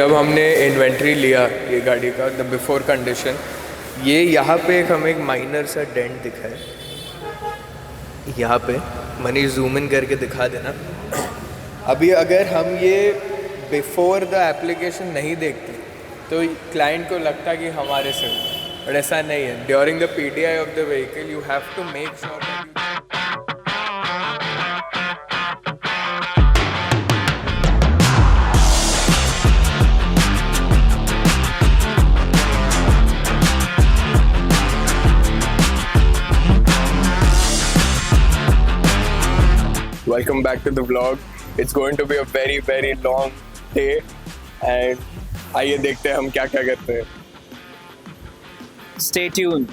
जब हमने इन्वेंट्री लिया ये गाड़ी का द बिफोर कंडीशन, ये यहाँ पे हमें एक माइनर सा डेंट दिखा है यहाँ पे। मनीष जूम इन करके दिखा देना। अभी अगर हम ये बिफोर द एप्लीकेशन नहीं देखते तो क्लाइंट को लगता कि हमारे से, बट ऐसा नहीं है। During the PDI of the vehicle you have to make sure that Welcome back to the vlog. It's going to be a very very long day and आइए देखते हैं हम क्या क्या करते हैं। Stay tuned.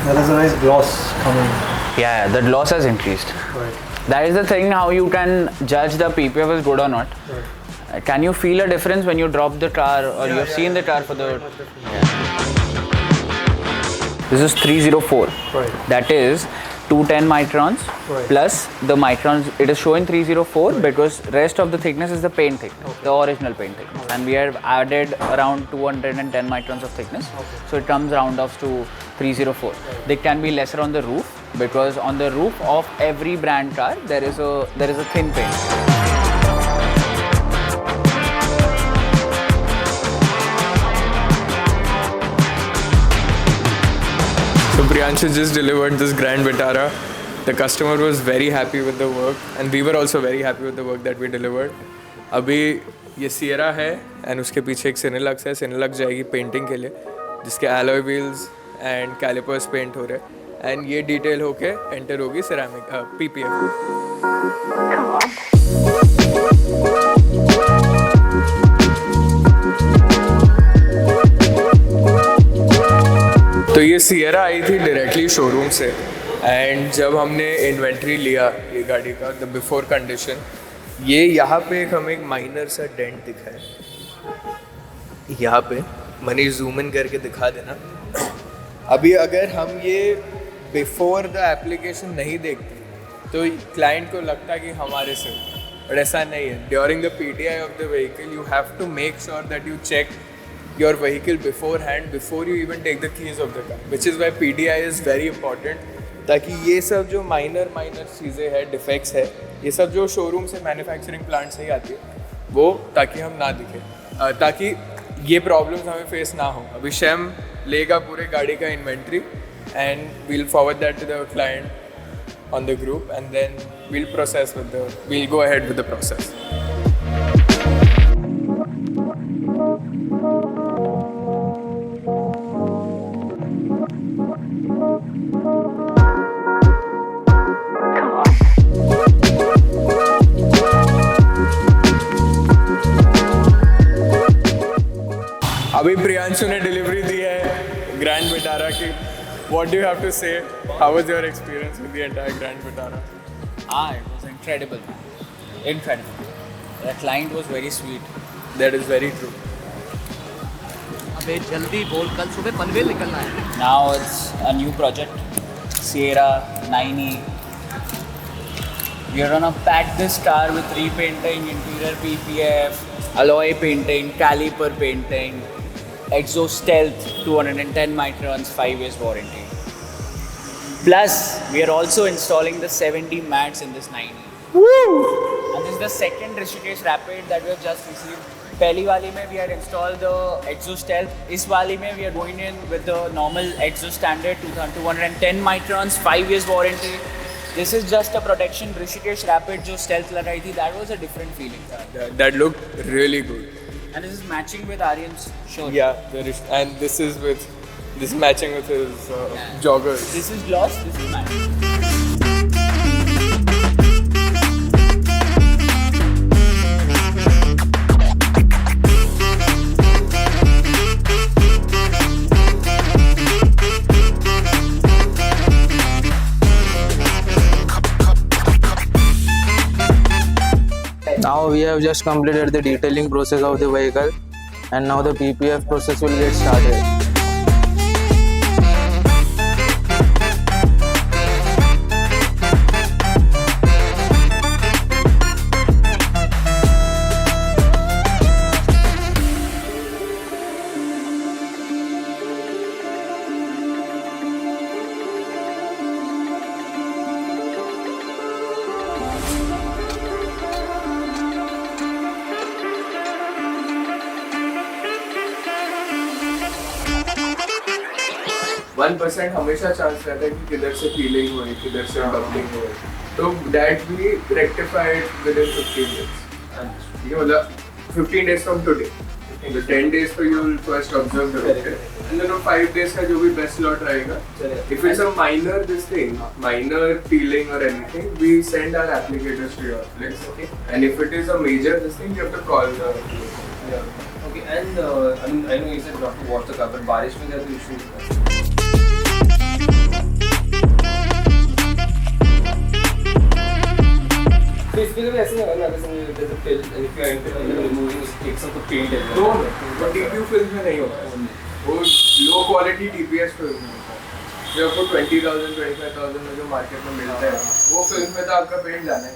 There is a nice gloss coming. Yeah, the gloss has increased. Right. That is the thing, how you can judge the PPF is good or not. Right. Can you feel a difference when you drop the car or you have seen the car for the... This is 304. Right. That is 210 microns Right. plus the microns. It is showing 304 because rest of the thickness is the paint thickness, the original paint thickness. And we have added around 210 microns of thickness. So it comes round off to 304. They can be lesser on the roof because on the roof of every brand car there is a thin paint. So Priyanshu just delivered this Grand Vitara. The customer was very happy with the work and we were also very happy with the work that we delivered. अभी ये Sierra है and उसके पीछे एक Cinelux है। Cinelux जाएगी painting के लिए जिसके alloy wheels and calipers paint हो रहे हैं and ये डिटेल होके एंटर होगी सिरेमिक PPF। तो ये Sierra आई थी डायरेक्टली शोरूम से एंड जब हमने इन्वेंट्री लिया ये गाड़ी का द बिफोर कंडीशन, ये यहाँ पे हमें एक माइनर सा डेंट दिखा है यहाँ पे। मनीष जूम इन करके दिखा देना। अभी अगर हम ये बिफोर द एप्लीकेशन नहीं देखते तो क्लाइंट को लगता कि हमारे से, बट ऐसा नहीं है। During the PDI of the vehicle you have to make sure that you check your vehicle beforehand before you even take the keys of the car, which is why PDI is very important, ताकि ये सब जो minor चीज़ें हैं, defects है, ये सब जो शोरूम से मैन्युफैक्चरिंग प्लांट से ही आती है वो, ताकि हम ना दिखे, ताकि ये प्रॉब्लम्स हमें फेस ना हो। अभी शैम लेगा पूरे गाड़ी का inventory and we'll forward that to the client on the group and then we'll go ahead with the process. अभी प्रियांशु ने डिलीवरी दी है ग्रैंड विटारा की। What do you have to say? How was your experience with the entire Grand Vitara? It was incredible, man. Incredible. The client was very sweet. That is very true. अबे जल्दी बोल, कल सुबह पनवेल निकलना है। Now it's a new project, Sierra 9e. We are gonna pack this car with repainting, interior PPF, alloy painting, caliper painting, Exo Stealth 210 microns, 5 years warranty. Plus, we are also installing the 70 mats in this 9e. Woo! And this is the second Rishikesh Rapid that we have just received. पहली वाली में we had installed the Exo Stealth. इस वाली में we are going in with the normal Exo Standard 210 microns, 5 years warranty. This is just a protection. Rishikesh Rapid जो Stealth लगाई थी, that was a different feeling. That looked really good. And this is matching with Aryan's shirt. Yeah, and this is matching with his joggers. This is gloss, this is matte. now we have just completed the detailing process of the vehicle, and now the PPF process will get started. One percent हमेशा chance रहता है कि किधर से piling हुई, किधर से bubbling हुई, तो दैट भी रेक्टिफाइड विद इन 15 डेज. ठीक है, मतलब 15 days from today. 10 days for you will first observe the rocket, and then 5 days का जो भी best lot रहेगा. If it's a minor this thing, minor peeling or anything, we send our applicators to your place. Okay. And if it is a major this thing, you have to call the. Yeah. Okay. And I mean, I know you said not to wash the car, but बारिश में क्या तो issue? तो इसमें भी ऐसे लगा ना जैसे जैसे fill if you are removing it takes up the paint as well. No, TPU film में नहीं होता है. वो low quality TPS film में होता है. जो आपको 20,000 25,000 में जो मार्केट में मिलता है, वो फिल्म में तो आपका पेंट जाना है.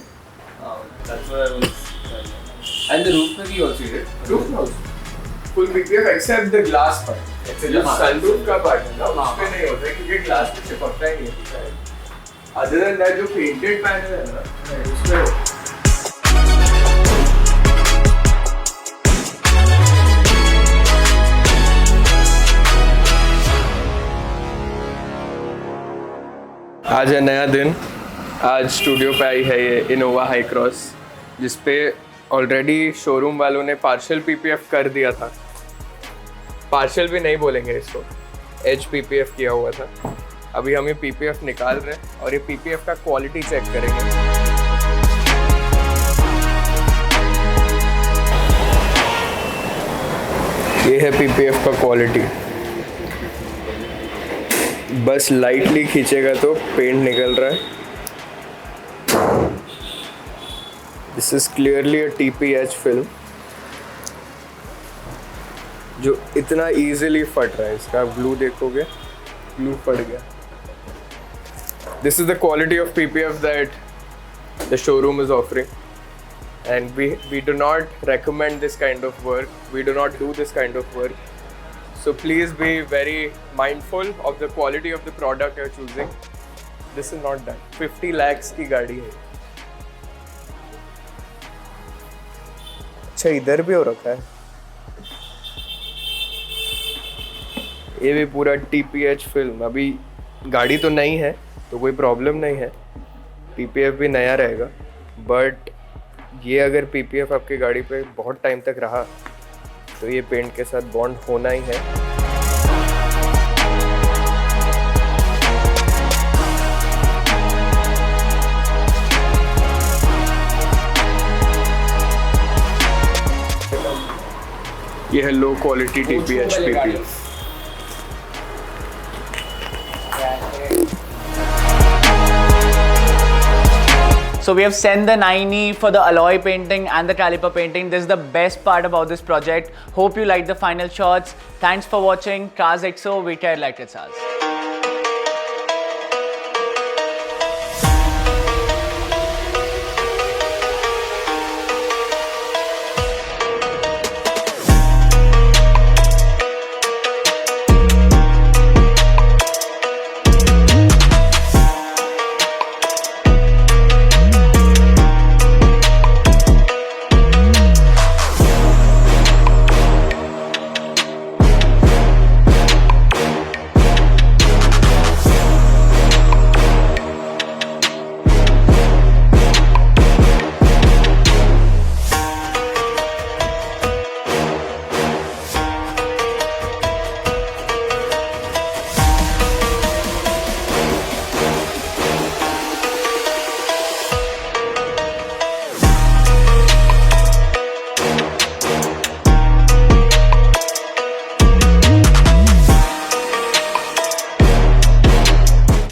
That's what I was. And the roof में भी also है. Roof also. Full PPF except the glass part. जो sunroof का part है ना, उसपे नहीं होता है क्योंकि glass पे चिपकता ही नहीं है. Other than that, जो painted panel है ना, उसमें होता है. आज है नया दिन. आज स्टूडियो पे आई है ये इनोवा हाई क्रॉस, जिसपे ऑलरेडी शोरूम वालों ने पार्शियल पीपीएफ कर दिया था. पार्शियल भी नहीं बोलेंगे इसको, एच पीपीएफ किया हुआ था. अभी हम ये पीपीएफ निकाल रहे हैं और ये पीपीएफ का क्वालिटी चेक करेंगे. ये है पीपीएफ का क्वालिटी. बस लाइटली खींचेगा तो पेंट निकल रहा है. This is clearly a TPH film जो इतना इजीली फट रहा है. इसका ग्लू देखोगे, ग्लू फट गया. This is the quality of PPF that the showroom is offering, and we do not recommend this kind of work. We do not do this kind of work. So please be very mindful of the quality of the product you're choosing. This is not done. 50 lakhs की गाड़ी है. अच्छा, इधर भी हो रखा है. ये भी पूरा TPH फिल्म. अभी गाड़ी तो नई है तो कोई प्रॉब्लम नहीं है, PPF भी नया रहेगा. बट ये अगर PPF आपकी गाड़ी पे बहुत टाइम तक रहा तो ये पेंट के साथ बॉन्ड होना ही है. ये है low quality TPH PPF. So we have sent the 9E for the alloy painting and the caliper painting. This is the best part about this project. Hope you like the final shots. Thanks for watching Cars XO. We care like it's ours.